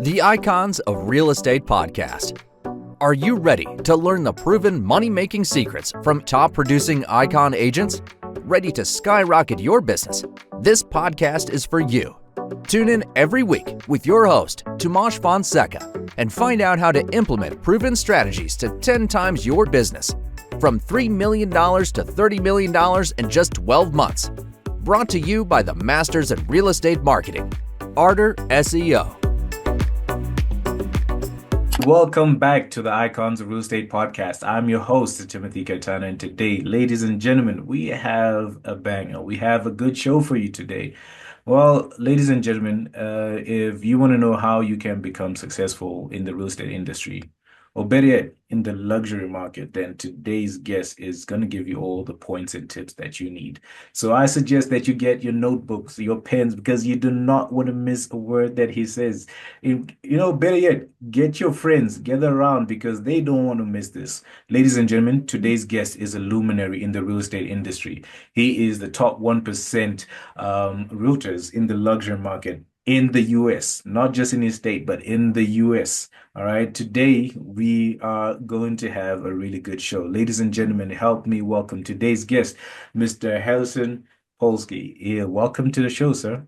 The Icons of Real Estate Podcast. Are you ready to learn the proven money-making secrets from top-producing Icon agents? Ready to skyrocket your business? This podcast is for you. Tune in every week with your host, Tomasz Fonseca, and find out how to implement proven strategies to 10 times your business, from $3 million to $30 million in just 12 months. Brought to you by the Masters in Real Estate Marketing, Arter SEO. Welcome back to the Icons of Real Estate Podcast. I'm your host, Timothy Kaitano, and today, ladies and gentlemen, we have a banger. We have a good show for you today. Well, ladies and gentlemen, if you want to know how you can become successful in the real estate industry, or better yet, in the luxury market, then today's guest is going to give you all the points and tips that you need. So I suggest that you get your notebooks, your pens, because you do not want to miss a word that he says. Better yet, get your friends, gather around, because they don't want to miss this. Ladies and gentlemen, today's guest is a luminary in the real estate industry. He is the top 1% realtors in the luxury market in the US, not just in his state, but in the US. All right. Today, we are going to have a really good show. Ladies and gentlemen, help me welcome today's guest, Mr. Harrison Polsky. Yeah, welcome to the show, sir.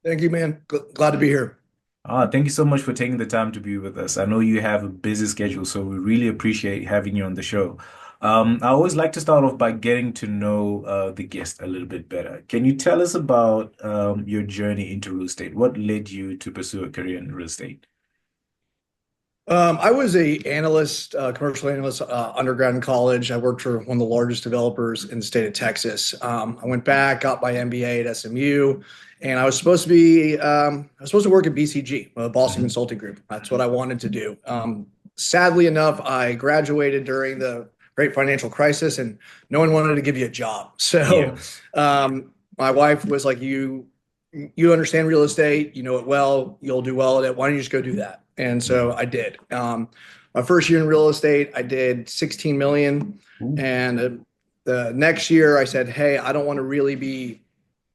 Thank you, man. Glad to be here. Thank you so much for taking the time to be with us. I know you have a busy schedule, so we really appreciate having you on the show. I always like to start off by getting to know the guest a little bit better. Can you tell us about your journey into real estate? What led you to pursue a career in real estate? I was a analyst, commercial analyst, undergrad in college. I worked for one of the largest developers in the state of Texas. I went back, got my MBA at SMU, and I was supposed to work at BCG, Boston Consulting Group. That's what I wanted to do. Sadly enough, I graduated during the great financial crisis, and no one wanted to give you a job. So, my wife was like, "You understand real estate, you know it well, you'll do well at it. Why don't you just go do that?" And so I did. My first year in real estate, I did 16 million. And the next year I said, "Hey, I don't want to really be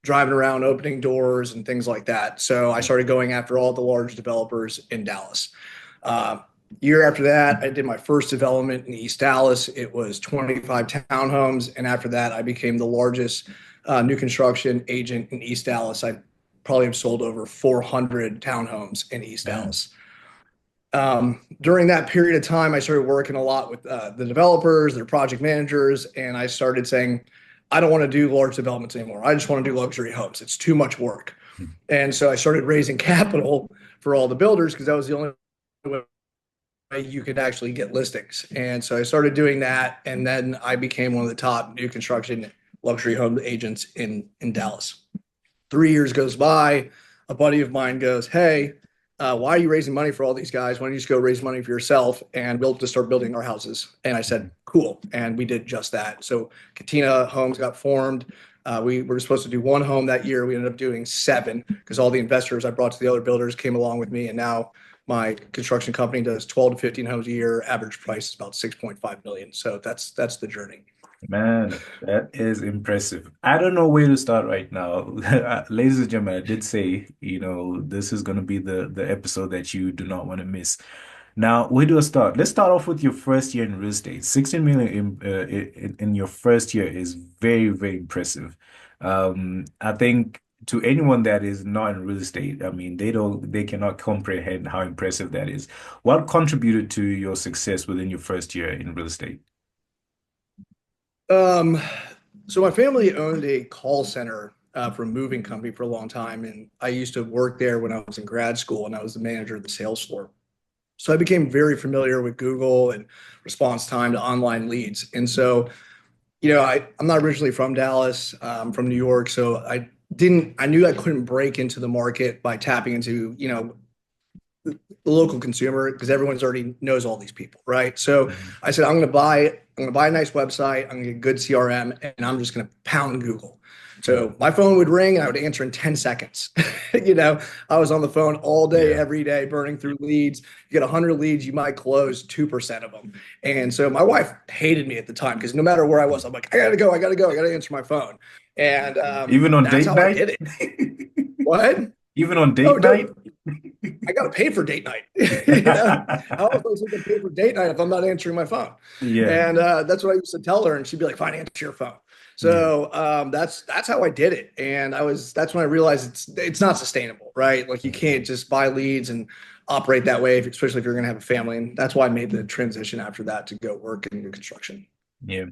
driving around opening doors and things like that." So I started going after all the large developers in Dallas. Year after that, I did my first development in East Dallas. It was 25 townhomes. And after that, I became the largest new construction agent in East Dallas. I probably have sold over 400 townhomes in East Dallas. During that period of time, I started working a lot with the developers, their project managers, and I started saying, I don't want to do large developments anymore. I just want to do luxury homes. It's too much work. And so I started raising capital for all the builders because that was the only way you could actually get listings. And so I started doing that, and then I became one of the top new construction luxury home agents in Dallas. 3 years goes by, a buddy of mine goes, "Hey, why are you raising money for all these guys? Why don't you just go raise money for yourself and we'll just start building our houses?" And I said, "Cool." And we did just that. So Katina Homes got formed. We were supposed to do one home that year. We ended up doing 7 because all the investors I brought to the other builders came along with me. And now my construction company does 12 to 15 homes a year. Average price is about 6.5 million. So that's the journey. Man, that is impressive. I don't know where to start right now. Ladies and gentlemen, I did say, this is going to be the episode that you do not want to miss. Now, where do I start? Let's start off with your first year in real estate. 16 million in your first year is very, very impressive. I think to anyone that is not in real estate, I mean, they cannot comprehend how impressive that is. What contributed to your success within your first year in real estate? So my family owned a call center for a moving company for a long time. And I used to work there when I was in grad school, and I was the manager of the sales floor. So I became very familiar with Google and response time to online leads. And so, I'm not originally from Dallas. I'm from New York. So I knew I couldn't break into the market by tapping into, the local consumer because everyone's already knows all these people, right? So I said, I'm going to buy a nice website. I'm going to get a good CRM, and I'm just going to pound Google. So my phone would ring and I would answer in 10 seconds. I was on the phone all day, every day, burning through leads. You get 100 leads, you might close 2% of them. And so my wife hated me at the time because no matter where I was, I'm like, I got to go, I got to answer my phone. And even on that's date how night? I did it. What? Even on Oh, date night? dude, I got to pay for date night. You know, how else am I supposed to pay for date night if I'm not answering my phone? Yeah, And that's what I used to tell her, and she'd be like, "Fine, answer your phone." yeah, So that's how I did it, and that's when I realized it's not sustainable, right? Like you can't just buy leads and operate that way, especially if you're going to have a family. And that's why I made the transition after that to go work in new construction. yeah.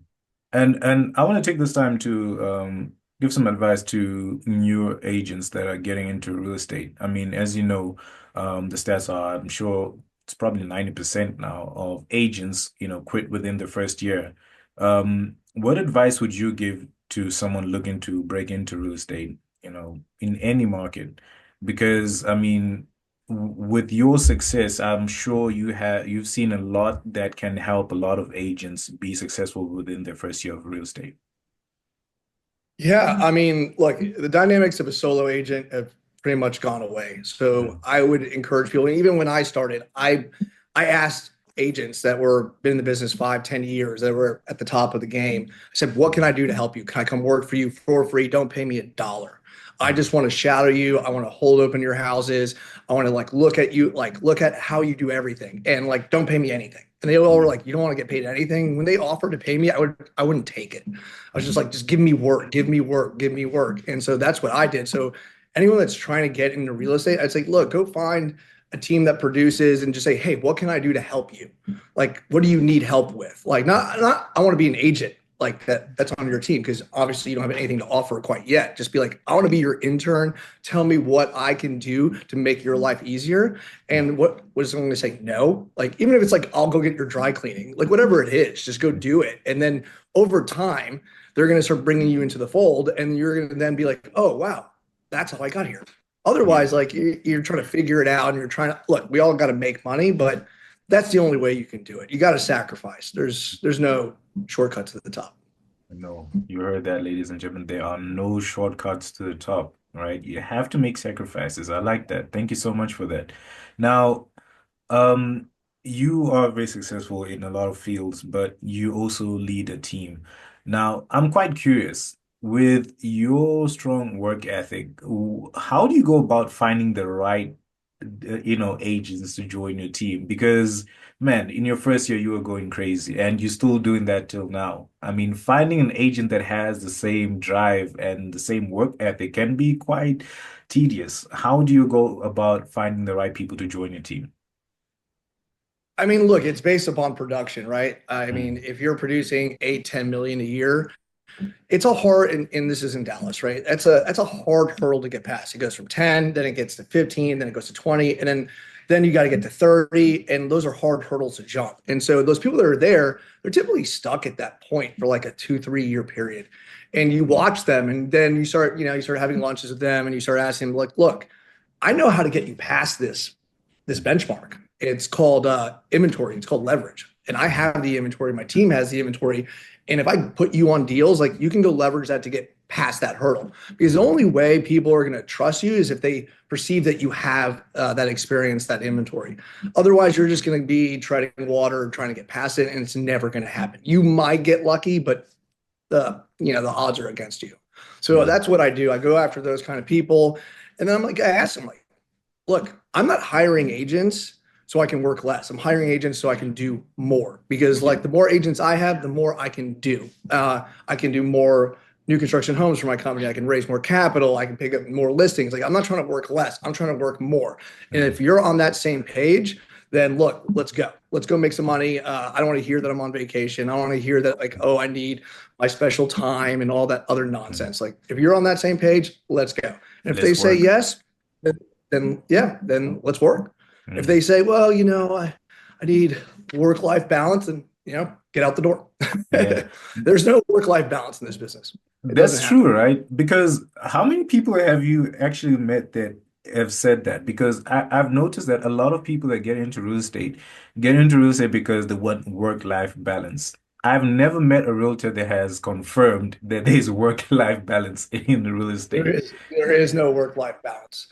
And I want to take this time to give some advice to new agents that are getting into real estate. I mean, as you know, the stats are, I'm sure it's probably 90% now of agents, quit within the first year. What advice would you give to someone looking to break into real estate, in any market? Because I mean, with your success, I'm sure you've seen a lot that can help a lot of agents be successful within their first year of real estate. Yeah, I mean, look, the dynamics of a solo agent have pretty much gone away. So Mm, I would encourage people, even when I started, I asked agents that were been in the business 5, 10 years, that were at the top of the game. I said, what can I do to help you? Can I come work for you for free? Don't pay me $1. I mm, just want to shadow you. I want to hold open your houses. I want to like look at you, like look at how you do everything, and like don't pay me anything. And they all were mm, like, you don't want to get paid anything. When they offered to pay me, I wouldn't take it. I was just like, just give me work, give me work, give me work. And so that's what I did. So anyone that's trying to get into real estate, I'd say, look, go find a team that produces and just say, hey, what can I do to help you? Like, what do you need help with? Like, not I want to be an agent like that's on your team because obviously you don't have anything to offer quite yet. Just be like, I want to be your intern. Tell me what I can do to make your life easier. And what was someone going to say? No. Like, even if it's like, I'll go get your dry cleaning, like whatever it is, just go do it. And then over time, they're going to start bringing you into the fold, and you're going to then be like, oh wow, that's how I got here. yeah. Otherwise, like you're trying to figure it out, and you're trying to look. We all got to make money, but that's the only way you can do it. You got to sacrifice. There's no shortcut to the top. No, you heard that, ladies and gentlemen. There are no shortcuts to the top, right? You have to make sacrifices. I like that. Thank you so much for that. Now, Um, you are very successful in a lot of fields, but you also lead a team. Now, I'm quite curious, with your strong work ethic, how do you go about finding the right, agents to join your team? Because, man, in your first year, you were going crazy, and you're still doing that till now. I mean, finding an agent that has the same drive and the same work ethic can be quite tedious. How do you go about finding the right people to join your team? I mean, look, it's based upon production, right? I mean, Mm, if you're producing 8, 10 million a year, it's a hard, and this is in Dallas, right? That's a hard hurdle to get past. It goes from 10, then it gets to 15, then it goes to 20, and then you got to get to 30, and those are hard hurdles to jump. And so those people that are there, they're typically stuck at that point for like a 2, 3 year period. And you watch them, and then you start having lunches with them, and you start asking them, like, look, I know how to get you past this benchmark. It's called inventory. It's called leverage. And I have the inventory. My team has the inventory. And if I put you on deals, like you can go leverage that to get past that hurdle. Because the only way people are going to trust you is if they perceive that you have that experience, that inventory. Otherwise, you're just going to be treading water, trying to get past it, and it's never going to happen. You might get lucky, but the odds are against you. So mm, that's what I do. I go after those kind of people, and then I ask them like, look, I'm not hiring agents so I can work less. I'm hiring agents so I can do more because yeah. like the more agents I have, the more I can do. I can do more new construction homes for my company. I can raise more capital. I can pick up more listings. Like I'm not trying to work less. I'm trying to work more. And Mm, if you're on that same page, then look, let's go. Let's go make some money. I don't want to hear that I'm on vacation. I don't want to hear that like, oh, I need my special time and all that other mm. nonsense. Like if you're on that same page, let's go. And if they Let's say work. yes, then yeah, then let's work. If Mm, they say, well, I need work-life balance, and get out the door. yeah, There's no work-life balance in this business. It doesn't that's happen. true, right? Because how many people have you actually met that have said that? Because I've noticed that a lot of people that get into real estate because they want work-life balance. I've never met a realtor that has confirmed that there's work-life balance in real estate. There is no work-life balance.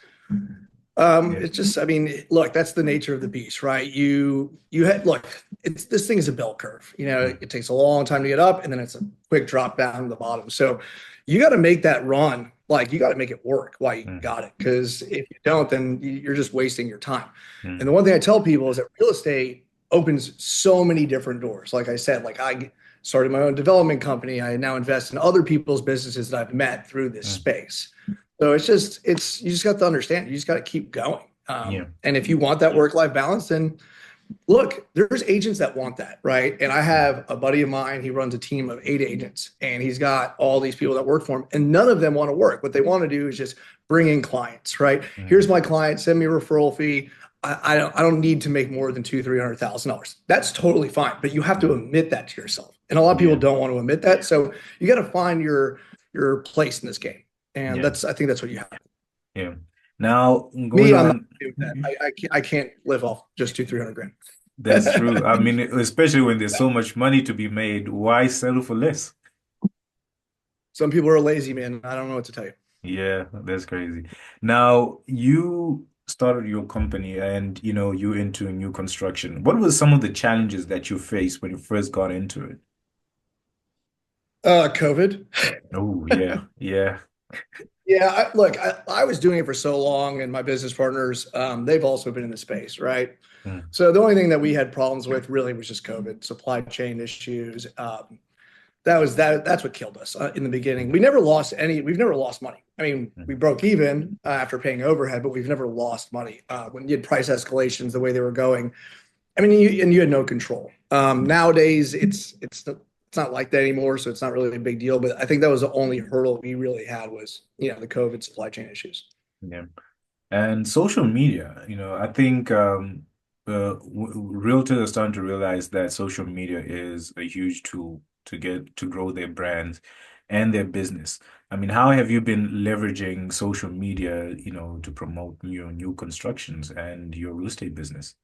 Yeah. It's just, I mean, look, that's the nature of the beast, right? You had look, it's this thing is a bell curve. Mm, It takes a long time to get up, and then it's a quick drop down to the bottom. So you got to make that run Like you got to make it work while you Mm, got it. Because if you don't, then you're just wasting your time. And the mm, one thing I tell people is that real estate opens so many different doors. Like I said, like I started my own development company. I now invest in other people's businesses that I've met through this mm. space. So it's you just got to understand. You just got to keep going. Yeah. And if you want that work-life balance, then look, there's agents that want that, right? And I Mm, have a buddy of mine, he runs a team of 8 agents, and he's got all these people that work for him, and none of them want to work. What they want to do is just bring in clients, right? Here's mm. my client, send me a referral fee. I don't need to make more than $200,000-300,000. That's totally fine, but you have to Mm. admit that to yourself, and a lot of people Yeah. don't want to admit that. So you got to find your place in this game, and Yeah. I think that's what you have. Yeah. Now, going Me, I'm not on. doing that. I can't live off just 200-300 grand. That's true. I mean, especially when there's so much money to be made, why settle for less? Some people are lazy, man. I don't know what to tell you. Yeah, that's crazy. Now, you started your company and you're into new construction. What were some of the challenges that you faced when you first got into it? COVID. Oh, yeah, yeah. Yeah, look, I was doing it for so long, and my business partners, they've also been in the space, right? Mm, So the only thing that we had problems with really was just COVID, supply chain issues. That's what killed us in the beginning. mm, We've never lost money. I mean, we mm, broke even after paying overhead, but we've never lost money. When you had price escalations the way they were going, I mean, you had no control. Nowadays, it's not like that anymore, so it's not really a big deal. But I think that was the only hurdle we really had was the COVID supply chain issues. yeah. And social media, I think realtors are starting to realize that social media is a huge tool to grow their brands and their business. I mean, how have you been leveraging social media, to promote your new constructions and your real estate business?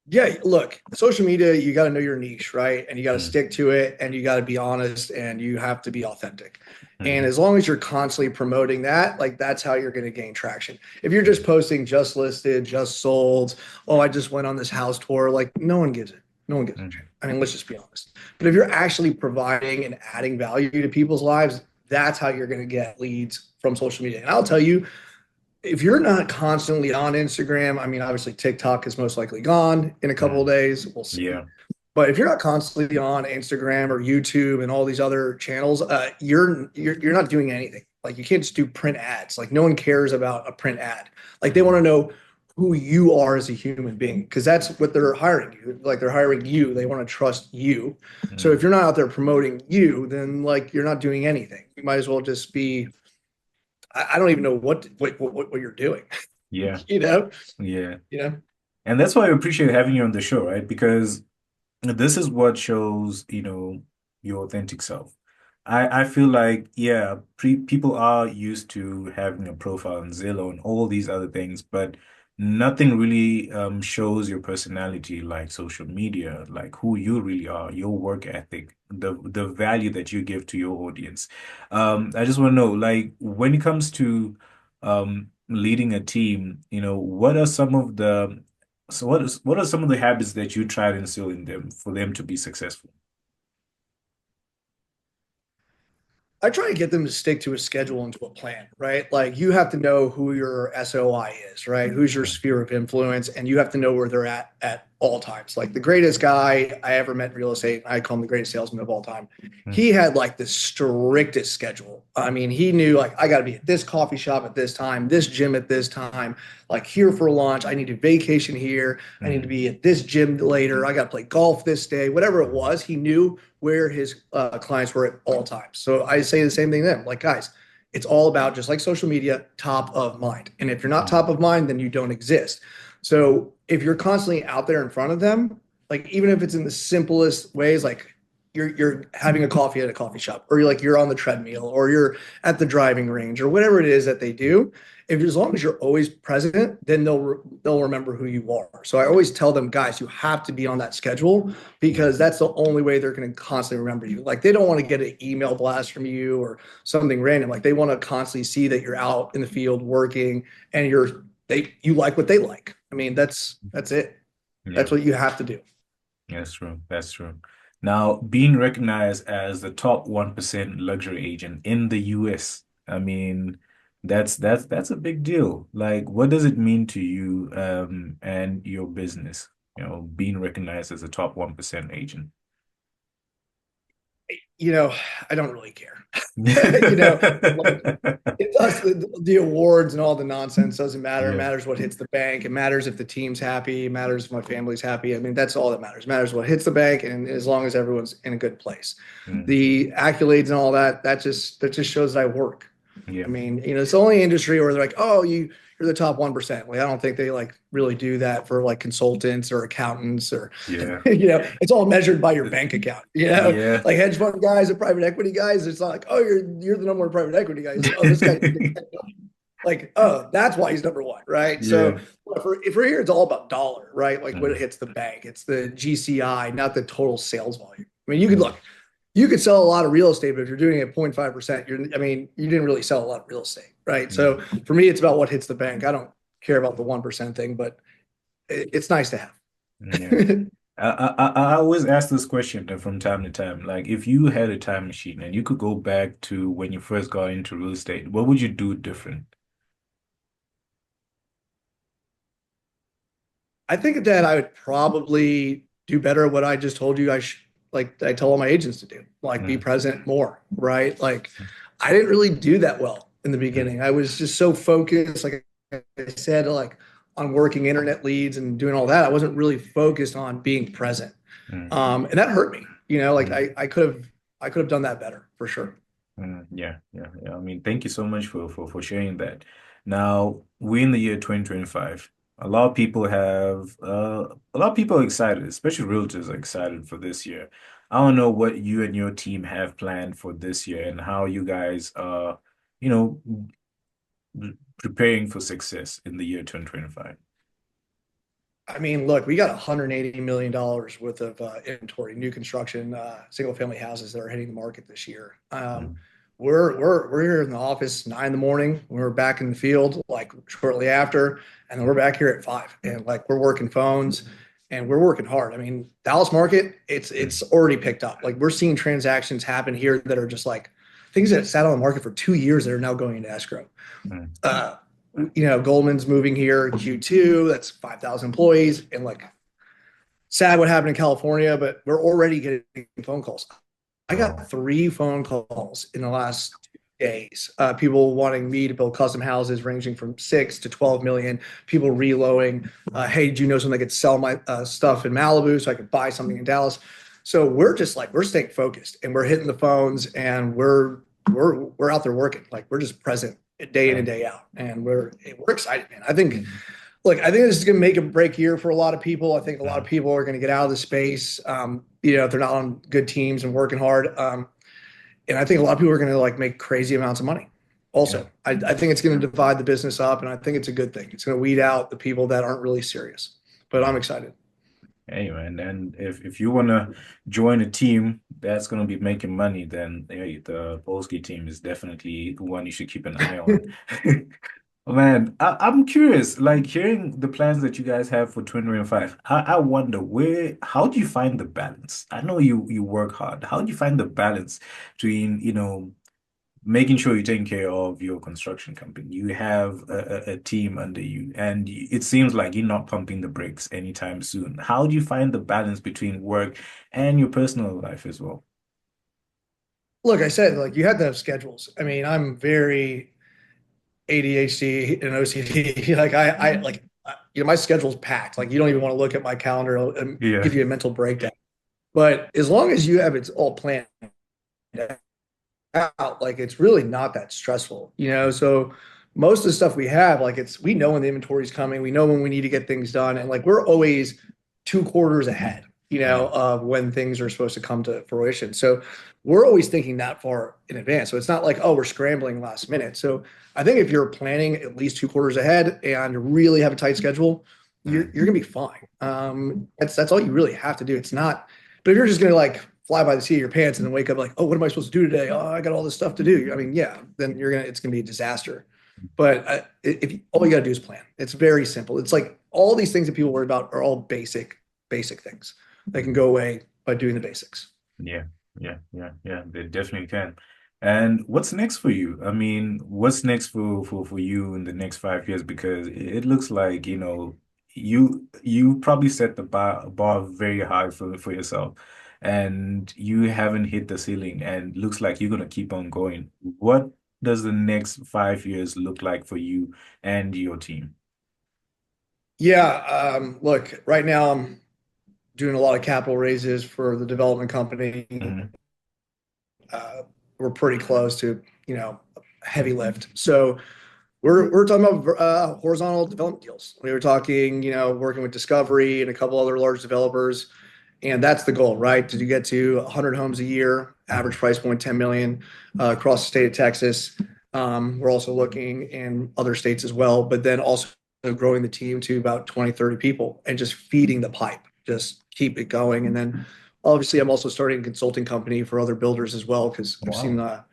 Yeah, look, social media, you got to know your niche, right? And you got to Mm, stick to it, and you got to be honest, and you have to be authentic. And mm, as long as you're constantly promoting that, like that's how you're going to gain traction. If you're just mm, posting just listed, just sold, oh, I just went on this house tour, like no one gives it. No one gives a shit. mm, I mean, let's just be honest. But if you're actually providing and adding value to people's lives, that's how you're going to get leads from social media. And I'll tell you, if you're not constantly on Instagram, I mean, obviously TikTok is most likely gone in a couple of mm. days. We'll see. Yeah. But if you're not constantly on Instagram or YouTube and all these other channels, you're not doing anything. Like you can't just do print ads. Like no one cares about a print ad. Like they want to Mm, know who you are as a human being because that's what they're hiring you. Like they're hiring you. They want to trust you. So if mm. you're not out there promoting you, then like you're not doing anything. You might as well just be. I don't even know what you're doing. Yeah. You know, Yeah. you know. And that's why I appreciate having you on the show, right? Because this is what shows, your authentic self. I feel like, yeah, people are used to having a profile on Zillow and all these other things, but nothing really shows your personality like social media, like who you really are, your work ethic, the value that you give to your audience. I just want to know, like, when it comes to leading a team, what are some of the so what are some of the habits that you try to instill in them for them to be successful? I try to get them to stick to a schedule and to a plan, right? Like you have to know who your SOI is, right? Who's your Mm, sphere of influence, and you have to know where they're at all times. Like the greatest guy I ever met in real estate, I call him the greatest salesman of all time. mm, He had like the strictest schedule. I mean, he knew like I got to be at this coffee shop at this time, this gym at this time, like here for lunch. I need to vacation here. I need to mm, be at this gym later. I got to play golf this day. Whatever it was, he knew where his clients were at all times. So I say the same thing to them, like, guys, it's all about just like social media, top of mind. And if you're not top mm, of mind, then you don't exist. So if you're constantly out there in front of them, like even if it's in the simplest ways, like you're having a coffee at a coffee shop, or you're on the treadmill, or you're at the driving range, or whatever it is that they do, if as long as you're always present, then they'll remember who you are. So I always tell them, guys, you have to be on that schedule mm, because that's the only way they're going to constantly remember you. Like they don't want to get an email blast from you or something random. Like they want to constantly see that you're out in the field working and you like what they like. I mean, that's it. yeah, That's what you have to do. that's true. That's true. Now, being recognized as the top 1% luxury agent in the US, I mean, that's a big deal. Like, what does it mean to you and your business, being recognized as a top 1% agent? You know, I don't really care. You know, like it does the awards and all the nonsense doesn't matter. It Yeah. matters what hits the bank. It matters if the team's happy. It matters if my family's happy. I mean, that's all that matters. It matters what hits the bank, and as long as everyone's in a good place. Mm. The accolades and all that, that just shows that I work. I Yeah. mean, it's the only industry where they're like, oh, you're the top 1%. Like, I don't think they like really do that for like consultants or accountants or, Yeah. it's all measured by your bank account. Yeah. Like hedge fund guys and private equity guys. It's not like, oh, you're the number one private equity guy. It's like, oh, this guy, like, oh, that's why he's number one, right? So Yeah. if we're here, it's all about dollar, right? Like when it Mm. hits the bank, it's the GCI, not the total sales volume. I mean, you could Mm. look. You could sell a lot of real estate, but if you're doing it at 0.5%, I mean, you didn't really sell a lot of real estate, right? So Mm. for me, it's about what hits the bank. I don't care about the 1% thing, but it's nice to Yeah. have. I always ask this question from time to time. Like, if you had a time machine and you could go back to when you first got into real estate, what would you do different? I think that I would probably do better at what I just told you. Like I tell all my agents to do, like be Mm. present more, right? Like I didn't really do that well in the Mm. beginning. I was just so focused, like I said, like on working internet leads and doing all that. I wasn't really focused on being present. Mm. And that hurt me, like Mm. I could have done that better for sure. Yeah, yeah, yeah. I mean, thank you so much for sharing that. Now, we're in the year 2025. A lot of people are excited, especially realtors are excited for this year. I don't know what you and your team have planned for this year and how you guys are, you know, preparing for success in the year 2025. I mean, look, we got $180 million worth of inventory, new construction, single family houses that are hitting the market this year. Mm. We're here in the office 9 in the morning. We're back in the field like shortly after, and then we're back here at 5. And like we're working phones and we're working hard. I mean, Dallas market, Mm. it's already picked up. Like we're seeing transactions happen here that are just like things that sat on the market for 2 years that are now going into escrow. Mm. Uh, Goldman's moving here Q2. That's 5,000 employees, and like sad what happened in California, but we're already getting phone calls. I Oh, got 3 phone calls in the last 2 days. People wanting me to build custom houses ranging from 6 to 12 million. People reloading. Hey, do you know someone that could sell my stuff in Malibu so I could buy something in Dallas? So we're just like we're staying focused and we're hitting the phones and we're out there working. Like we're just present day in and man. day out, and we're excited, man. I think this is going to make a break year for a lot of people. I think a lot of Mm. people are going to get out of the space, if they're not on good teams and working hard. And I think a lot of people are going to like make crazy amounts of money. Yeah. Also, I think it's going to divide the business up, and I think it's a good thing. It's going to weed out the people that aren't really serious. But I'm Yeah. excited. Hey man, and if you wanna join a team that's gonna be making money, then hey, the Polsky team is definitely the one you should keep an eye on. Man, I'm curious, like hearing the plans that you guys have for 2025. I wonder how do you find the balance? I know you work hard. How do you find the balance between, making sure you're taking care of your construction company? You have a team under you, and it seems like you're not pumping the brakes anytime soon. How do you find the balance between work and your personal life as well? Look, I said like you have to have schedules. I mean, I'm very ADHD and OCD. Like I like my schedule's packed. Like you don't even want to look at my calendar and Yeah. give you a mental breakdown. But as long as you have it's all planned out, like it's really not that stressful. So most of the stuff we have, like we know when the inventory is coming, we know when we need to get things done, and like we're always 2 quarters ahead, Yeah. of when things are supposed to come to fruition. So we're always thinking that far in advance. So it's not like, oh, we're scrambling last minute. So I think if you're planning at least 2 quarters ahead and really have a tight schedule, Mm. you're gonna be fine. That's all you really have to do. It's not, but if you're just gonna like fly by the seat of your pants and then wake up like, oh, what am I supposed to do today? Oh, I got all this stuff to do. I mean, yeah, then it's gonna be a disaster. But if all you gotta do is plan, it's very simple. It's like all these things that people worry about are all basic things. They can go away by doing the basics. Yeah, yeah, yeah, yeah. They definitely can. And what's next for you? I mean, what's next for you in the next 5 years? Because it looks like, you probably set the bar very high for yourself, and you haven't hit the ceiling, and looks like you're gonna keep on going. What does the next 5 years look like for you and your team? Yeah, look, right now I'm doing a lot of capital raises for the development company. Hmm. Uh, we're pretty close to, heavy lift. So we're talking about horizontal development deals. We were talking, working with Discovery and a couple other large developers, and that's the goal, right? To get to 100 homes a year, average price point 10 million across the state of Texas. We're also looking in other states as well, but then also growing the team to about 20, 30 people and just feeding the pipe, just keep it going. And then obviously I'm also starting a consulting company for other builders as well because I've seen Wow.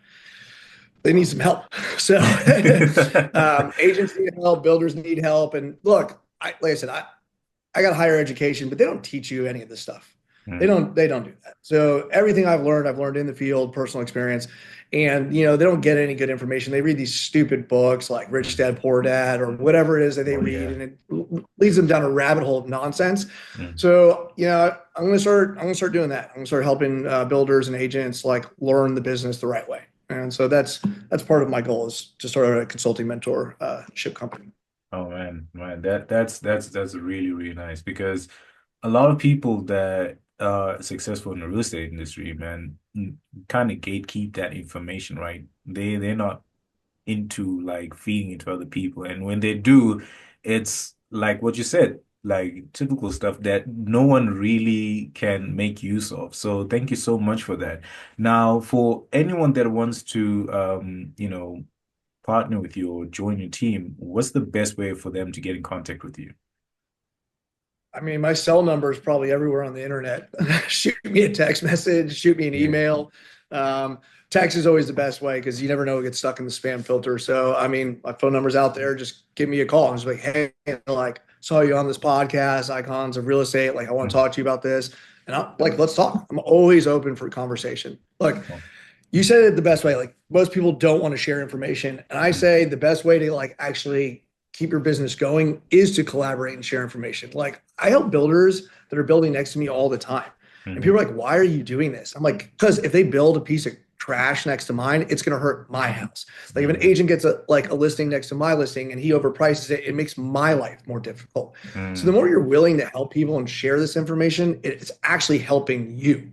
they need some help. So agents need help, builders need help. And look, like I said, I got higher education, but they don't teach you any of this stuff. Mm. They don't do that. So everything I've learned in the field, personal experience. And they don't get any good information. They read these stupid books like Rich Dad Poor Dad or whatever it is that they Oh read, yeah. and it leads them down a rabbit hole of nonsense. Mm. So I'm gonna start doing that. I'm gonna start helping builders and agents like learn the business the right way. And so that's part of my goal is to start a consulting mentorship company. Oh man, that's really, really nice because a lot of people that are successful in the real estate industry, man, kind of gatekeep that information, right? They're not into like feeding it to other people. And when they do, it's like what you said, like typical stuff that no one really can make use of. So thank you so much for that. Now, for anyone that wants to partner with you or join your team, what's the best way for them to get in contact with you? I mean, my cell number is probably everywhere on the internet. Shoot me a text message, shoot me an Yeah. email. Um, Text is always the best way because you never know it gets stuck in the spam filter. So, I mean, my phone number's out there. Just give me a call. I'm just like, hey, like, saw you on this podcast, Icons of Real Estate. Like, I want to talk to you about this. And I'm like, let's talk. I'm always open for conversation. Look, you said it the best way. Like most people don't want to share information. And I say the best way to like actually keep your business going is to collaborate and share information. Like I help builders that are building next to me all the time. And Mhm. people are like, why are you doing this? I'm like, because if they build a piece of trash next to mine, it's going to hurt my house. Like if an Mhm. agent gets a listing next to my listing and he overprices it, it makes my life more difficult. So the Mhm. more you're willing to help people and share this information, it's actually helping you.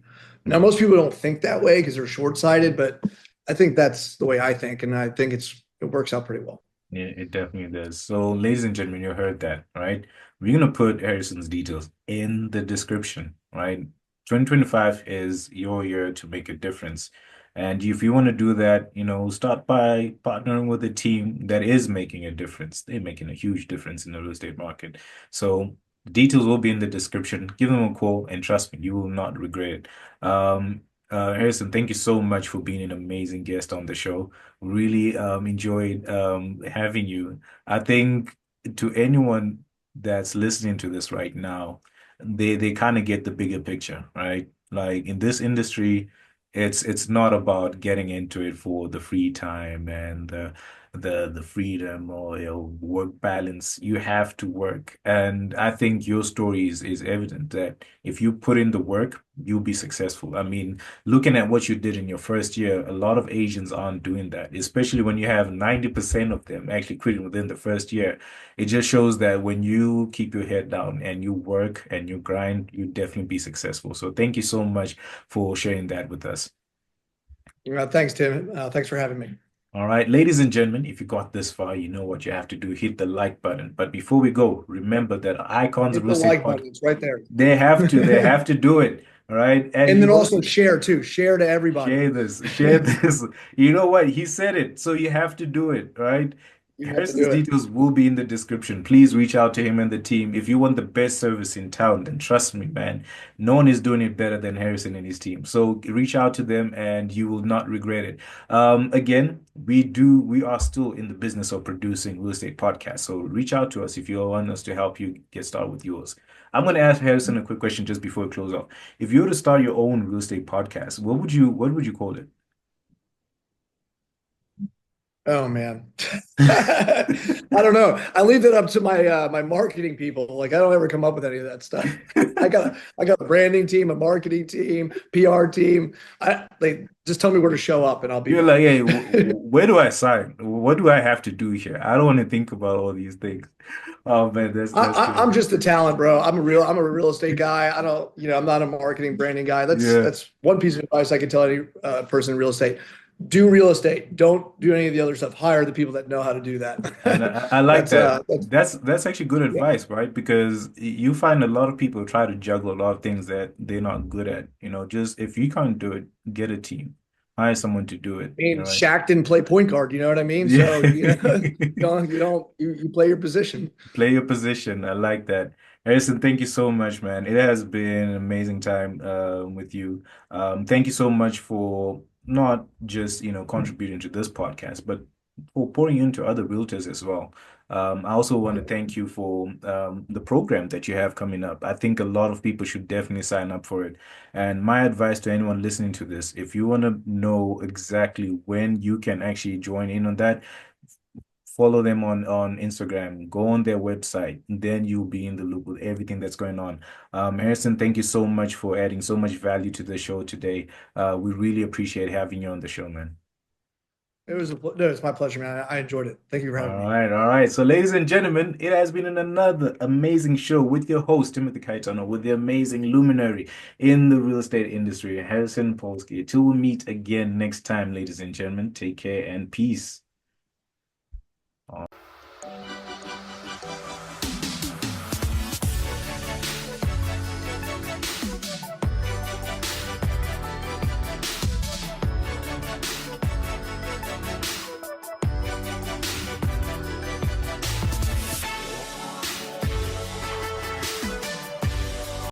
Now, most people don't think that way because they're short-sighted, but I think that's the way I think, and I think it works out pretty well. Yeah, it definitely does. So, ladies and gentlemen, you heard that, right? We're gonna put Harrison's details in the description, right? 2025 is your year to make a difference. And if you want to do that, start by partnering with a team that is making a difference. They're making a huge difference in the real estate market. So, the details will be in the description. Give them a call, and trust me, you will not regret it. Um, Harrison, thank you so much for being an amazing guest on the show. Really enjoyed having you. I think to anyone that's listening to this right now, they kind of get the bigger picture, right? Like in this industry, it's not about getting into it for the free time and the freedom or work balance. You have to work. And I think your story is evident that if you put in the work, you'll be successful. I mean, looking at what you did in your first year, a lot of Asians aren't doing that, especially when you have 90% of them actually quitting within the first year. It just shows that when you keep your head down and you work and you grind, you definitely be successful. So thank you so much for sharing that with us. Thanks, Tim. Thanks for having me. All right, ladies and gentlemen, if you got this far, you know what you have to do. Hit the like button. But before we go, Yep. remember that Icons Hit Real the Estate like Pod, button. It's right there. they have to do it. All right. And And then you also also share too. Share to everybody. share this, share this. You know what? He said it, so you have to do it, right? You have to Harrison's do it. details will be in the description. Please reach out to him and the team. If you want the best service in town, then trust me, man, no one is doing it better than Harrison and his team. So reach out to them and you will not regret it. Again, we are still in the business of producing real estate podcasts. So reach out to us if you want us to help you get started with yours. I'm going to ask Harrison a quick question just before we close off. If you were to start your own real estate podcast, what would you call it? Oh man. I don't know. I leave that up to my marketing people. Like I don't ever come up with any of that stuff. I got a branding team, a marketing team, PR team. They just tell me where to show up and I'll be You're there. like, hey, where do I sign? What do I have to do here? I don't want to think about all these things. Oh man, that's I'm good. just a talent, bro. I'm a real estate guy. I don't, I'm not a marketing branding guy. Yeah. That's one piece of advice I can tell any person in real estate. Do real estate. Don't do any of the other stuff. Hire the people that know how to do And that. I like that. That's That's actually good yeah. advice, right? Because you find a lot of people try to juggle a lot of things that they're not good at. Just if you can't do it, get a team. Hire someone to do it, I mean, right? Shaq didn't play point guard. You know what I mean? Yeah. So you play your position. Play your position. I like that. Harrison, thank you so much, man. It has been an amazing time with you. Thank you so much for not just, contributing to this podcast, but for pouring into other realtors as well. I also want to thank you for the program that you have coming up. I think a lot of people should definitely sign up for it. And my advice to anyone listening to this, if you want to know exactly when you can actually join in on that, follow them on Instagram, go on their website, then you'll be in the loop with everything that's going on. Harrison, thank you so much for adding so much value to the show today. We really appreciate having you on the show, man. No, it's my pleasure, man. I enjoyed it. Thank you for having All me. right, all right. So, ladies and gentlemen, it has been another amazing show with your host, Timothy Kaitano, with the amazing luminary in the real estate industry, Harrison Polsky. Till we meet again next time, ladies and gentlemen, take care and peace.